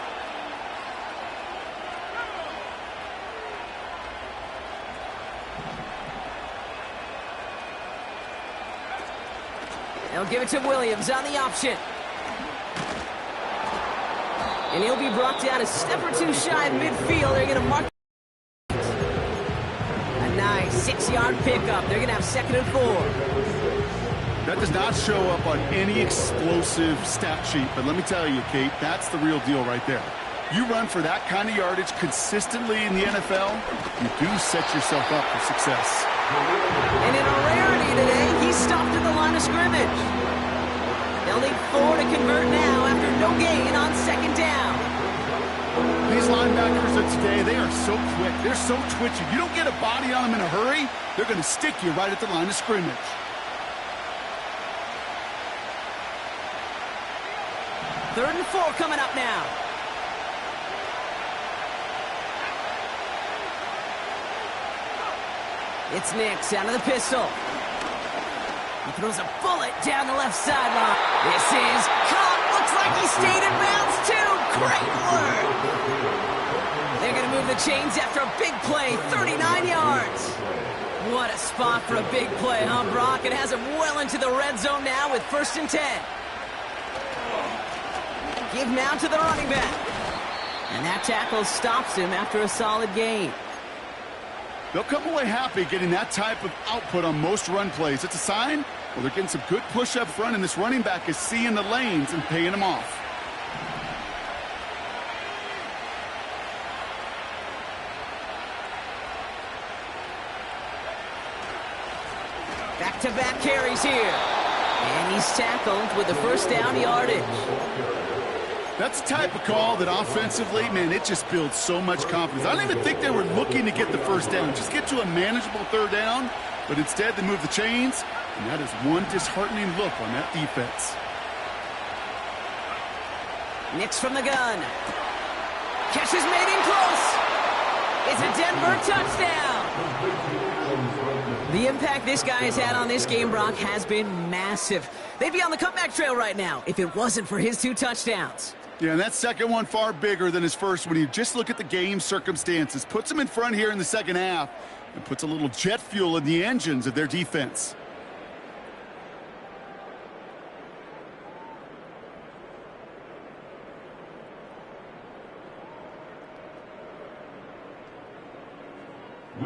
They'll give it to Williams on the option. And he'll be brought down a step or two shy of midfield. They're going to mark a nice 6-yard pickup. They're going to have 2nd and 4. That does not show up on any explosive stat sheet, but let me tell you, Kate, that's the real deal right there. You run for that kind of yardage consistently in the NFL, you do set yourself up for success. And in a rarity today, he's stopped at the line of scrimmage. They'll need 4 to convert now after no gain on 2nd down. These linebackers of today, they are so quick. They're so twitchy. You don't get a body on them in a hurry, they're going to stick you right at the line of scrimmage. Third and 4 coming up now. It's Nix out of the pistol. He throws a bullet down the left sideline. This is caught. Looks like he stayed in bounds too. Great work. They're going to move the chains after a big play. 39 yards. What a spot for a big play, huh, Brock? It has him well into the red zone now with 1st and 10. Give now to the running back. And that tackle stops him after a solid gain. They'll come away happy getting that type of output on most run plays. It's a sign, well, they're getting some good push up front, and this running back is seeing the lanes and paying them off. Back-to-back carries here. And he's tackled with the 1st down yardage. That's the type of call that offensively, man, it just builds so much confidence. I don't even think they were looking to get the 1st down, just get to a manageable 3rd down, but instead they move the chains, and that is one disheartening look on that defense. Nix from the gun. Catch is made in close. It's a Denver touchdown. The impact this guy has had on this game, Brock, has been massive. They'd be on the comeback trail right now if it wasn't for his 2 touchdowns. Yeah, and that second one far bigger than his first when you just look at the game circumstances. Puts them in front here in the 2nd half and puts a little jet fuel in the engines of their defense.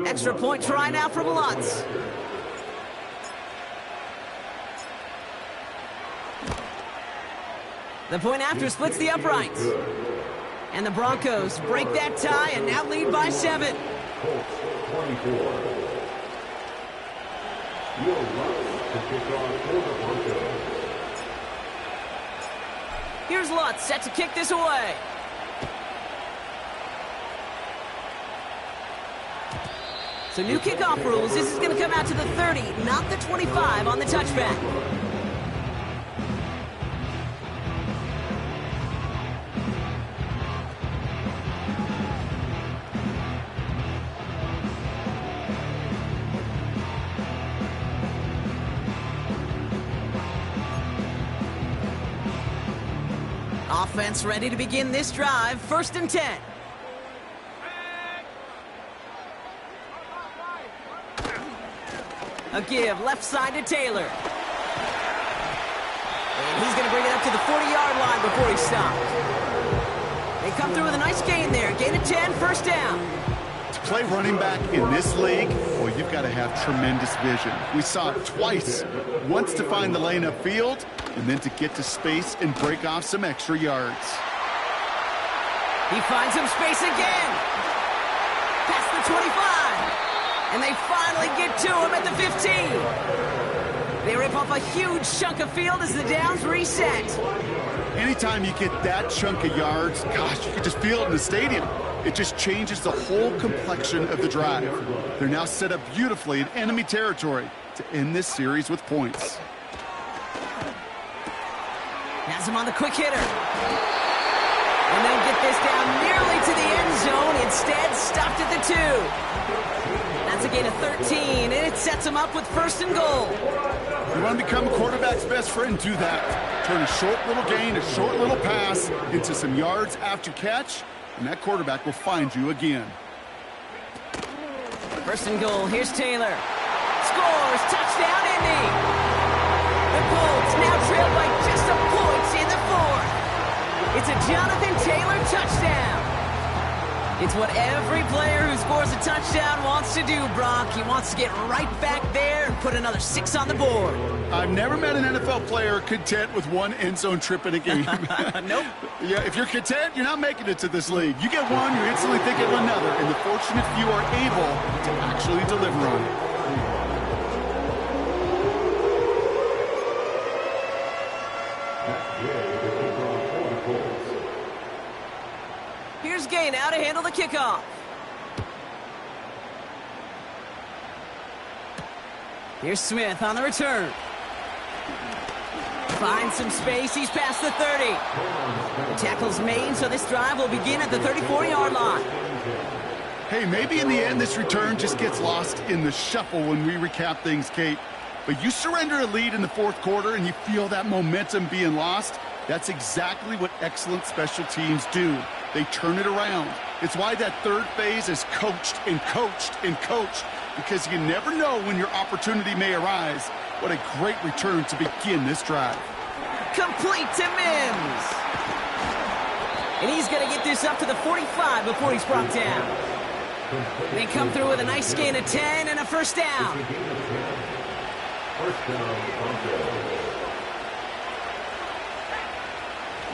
Extra point try now from Lutz. The point after splits the uprights. And the Broncos break that tie and now lead by 7. Here's Lutz set to kick this away. So new kickoff rules. This is going to come out to the 30, not the 25 on the touchback. Offense ready to begin this drive. 1st and 10. A give left side to Taylor. And he's going to bring it up to the 40-yard line before he stopped. They come through with a nice gain there. Gain of 10, 1st down. To play running back in this league, boy, you've got to have tremendous vision. We saw it twice. Once to find the lane upfield, and then to get to space and break off some extra yards. He finds some space again. Past the 25. And they finally get to him at the 15. They rip off a huge chunk of field as the downs reset. Anytime you get that chunk of yards, gosh, you can just feel it in the stadium. It just changes the whole complexion of the drive. They're now set up beautifully in enemy territory to end this series with points. Has him on the quick hitter. And they'll get this down nearly to the end zone. Instead, stopped at the 2. That's a gain of 13, and it sets him up with 1st and goal. You want to become a quarterback's best friend, do that. Turn a short little gain, a short little pass into some yards after catch, and that quarterback will find you again. 1st and goal. Here's Taylor. Scores. Touchdown, Indy. The Colts now trail by just a point in the fourth. It's a Jonathan Taylor touchdown. It's what every player who scores a touchdown wants to do, Brock. He wants to get right back there and put another 6 on the board. I've never met an NFL player content with one end zone trip in a game. Nope. Yeah, if you're content, you're not making it to this league. You get one, you're instantly thinking of another, and the fortunate few are able to actually deliver on it. Here's Gay now to handle the kickoff. Here's Smith on the return. Finds some space. He's past the 30. The tackle's made, so this drive will begin at the 34-yard line. Hey, maybe in the end this return just gets lost in the shuffle when we recap things, Kate. But you surrender a lead in the fourth quarter and you feel that momentum being lost. That's exactly what excellent special teams do. They turn it around. It's why that third phase is coached and coached and coached, because you never know when your opportunity may arise. What a great return to begin this drive. Complete to Mims. And he's going to get this up to the 45 before he's brought down. They come through with a nice gain of 10 and a first down.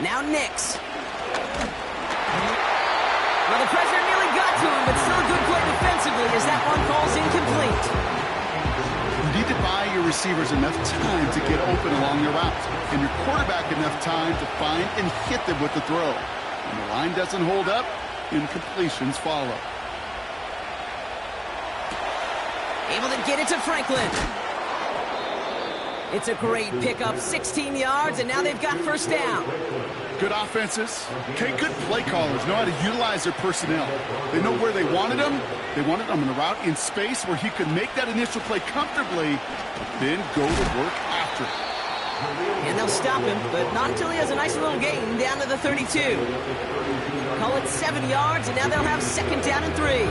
Now Nix. Well, the pressure nearly got to him, but still a good play defensively as that one falls incomplete. You need to buy your receivers enough time to get open along their routes, and your quarterback enough time to find and hit them with the throw. When the line doesn't hold up, incompletions follow. Able to get it to Franklin. It's a great pickup, 16 yards, and now they've got first down. Good offenses. Okay, good play callers know how to utilize their personnel. They know where they wanted them. They wanted them on a route in space where he could make that initial play comfortably, then go to work after it. And they'll stop him, but not until he has a nice little gain down to the 32. Call it 7 yards, and now they'll have second down and 3.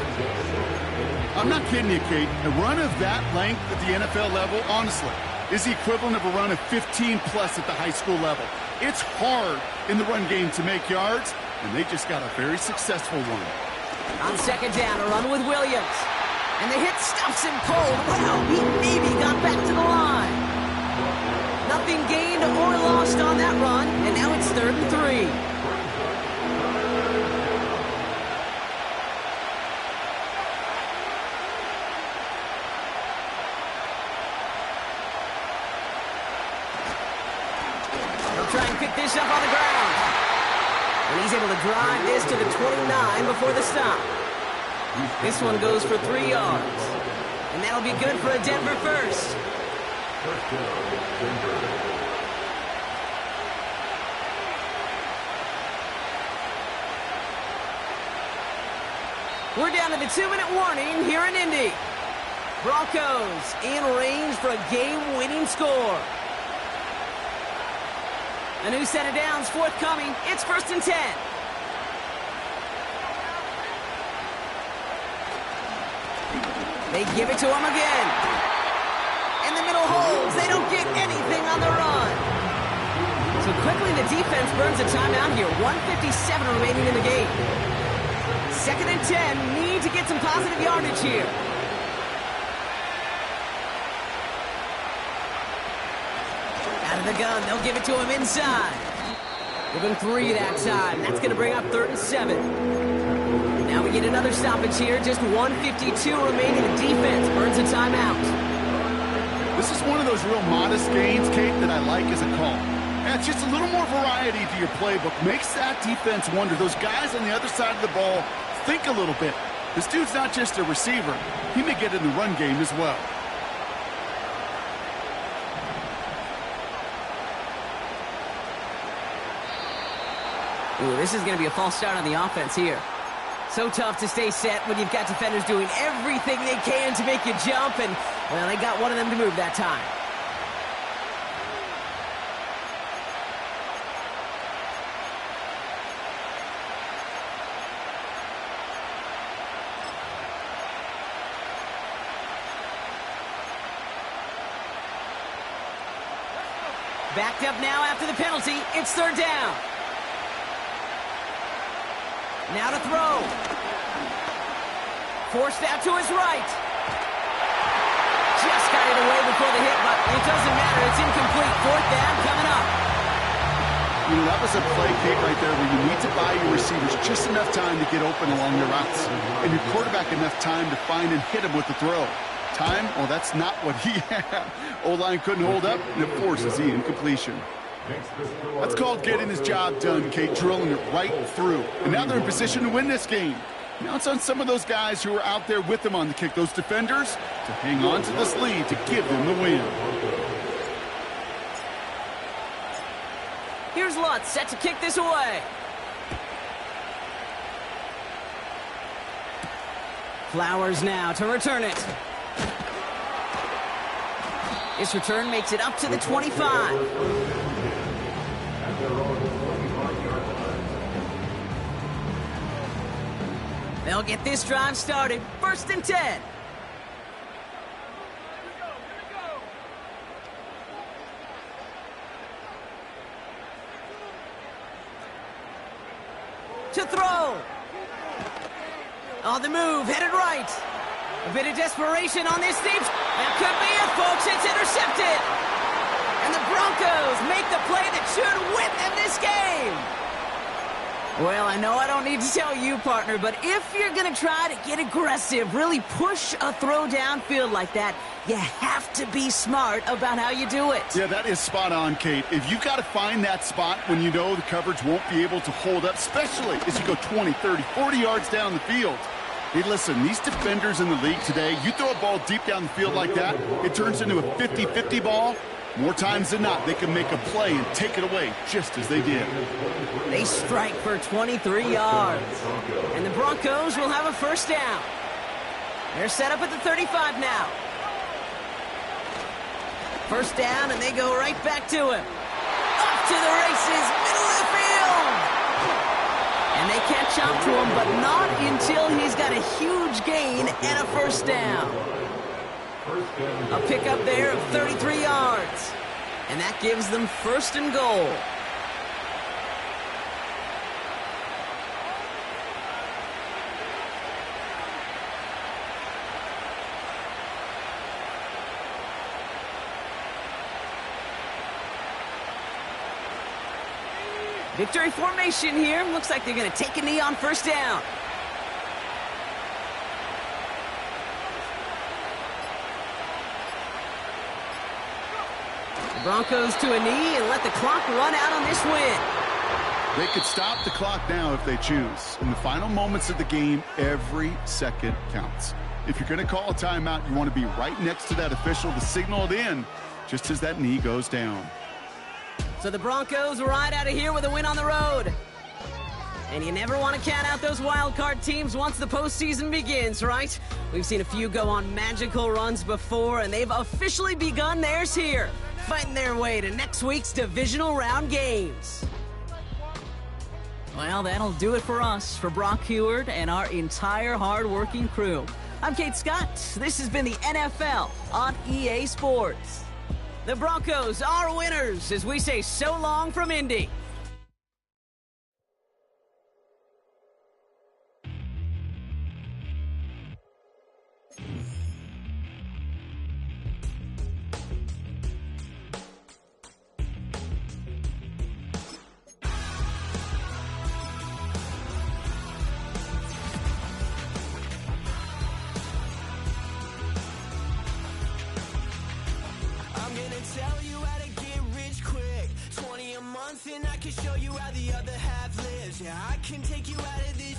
I'm not kidding you, Kate. A run of that length at the NFL level, honestly, is the equivalent of a run of 15-plus at the high school level. It's hard in the run game to make yards, and they just got a very successful one. On second down, a run with Williams. And the hit stops him cold. Wow, he maybe got back to the line. Nothing gained or lost on that run, and now it's 3rd and 3. Try and pick this up on the ground. And he's able to drive this to the 29 before the stop. This one goes for 3 yards. And that'll be good for a Denver first. We're down to the 2-minute warning here in Indy. Broncos in range for a game-winning score. A new set of downs forthcoming. It's 1st and 10. They give it to him again. And the middle holds. They don't get anything on the run. So quickly the defense burns a timeout here. 1:57 remaining in the game. 2nd and 10. Need to get some positive yardage here. Out of the gun, they'll give it to him inside. Give him 3 that time. That's going to bring up 3rd and 7. Now we get another stoppage here. Just 1:52 remaining. The defense burns a timeout. This is one of those real modest gains, Kate, that I like as a call. Adds just a little more variety to your playbook. Makes that defense wonder. Those guys on the other side of the ball think a little bit. This dude's not just a receiver. He may get in the run game as well. Ooh, this is going to be a false start on the offense here. So tough to stay set when you've got defenders doing everything they can to make you jump, and, well, they got one of them to move that time. Backed up now after the penalty. It's third down. Now to throw. Forced out to his right. Just got it away before the hit, but it doesn't matter. It's incomplete. Fourth down coming up. You know, that was a play, Kate, right there where you need to buy your receivers just enough time to get open along their routes, and your quarterback enough time to find and hit him with the throw. Time? Well, that's not what he had. O-line couldn't hold up, and it forces the incompletion. That's called getting his job done, Kate, drilling it right through. And now they're in position to win this game. Now it's on some of those guys who are out there with them on the kick, those defenders, to hang on to this lead to give them the win. Here's Lutz, set to kick this away. Flowers now to return it. This return makes it up to the 25. They'll get this drive started. First and 10. To throw. On the move, headed right. A bit of desperation on this deep. That could be it, folks. It's intercepted. And the Broncos make the play that should win them this game. Well, I know I don't need to tell you, partner, but if you're going to try to get aggressive, really push a throw downfield like that, you have to be smart about how you do it. Yeah, that is spot on, Kate. If you've got to find that spot when you know the coverage won't be able to hold up, especially as you go 20, 30, 40 yards down the field. Hey, listen, these defenders in the league today, you throw a ball deep down the field like that, it turns into a 50-50 ball. More times than not, they can make a play and take it away, just as they did. They strike for 23 yards. And the Broncos will have a first down. They're set up at the 35 now. First down, and they go right back to him. Off to the races, middle of the field. And they catch up to him, but not until he's got a huge gain and a first down. A pickup there of 33 yards. And that gives them first and goal. Victory formation here. Looks like they're going to take a knee on first down. The Broncos to a knee and let the clock run out on this win. They could stop the clock now if they choose. In the final moments of the game, every second counts. If you're going to call a timeout, you want to be right next to that official to signal it in just as that knee goes down. So the Broncos ride out of here with a win on the road. And you never want to count out those wild card teams once the postseason begins, right? We've seen a few go on magical runs before, and they've officially begun theirs here, fighting their way to next week's divisional round games. Well, that'll do it for us, for Brock Heward and our entire hard-working crew. I'm Kate Scott. This has been the NFL on EA Sports. The Broncos are winners as we say so long from Indy. Tell you how to get rich quick. 20 a month and I can show you how the other half lives. Yeah, I can take you out of this.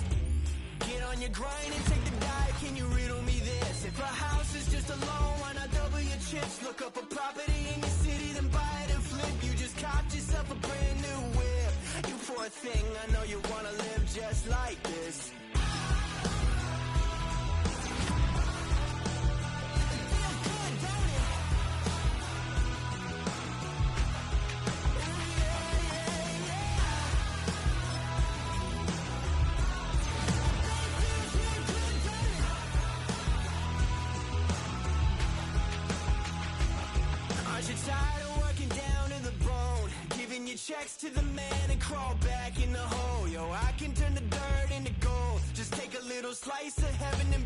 Get on your grind and take the dive. Can you riddle me this? If a house is just a loan, why not double your chips? Look up a property in your city, then buy it and flip. You just copped yourself a brand new whip. You poor thing, I know you wanna live just like this. Tired of working down to the bone. checks to the man and crawl back in the hole. Yo, I can turn the dirt into gold. Just take a little slice of heaven and bring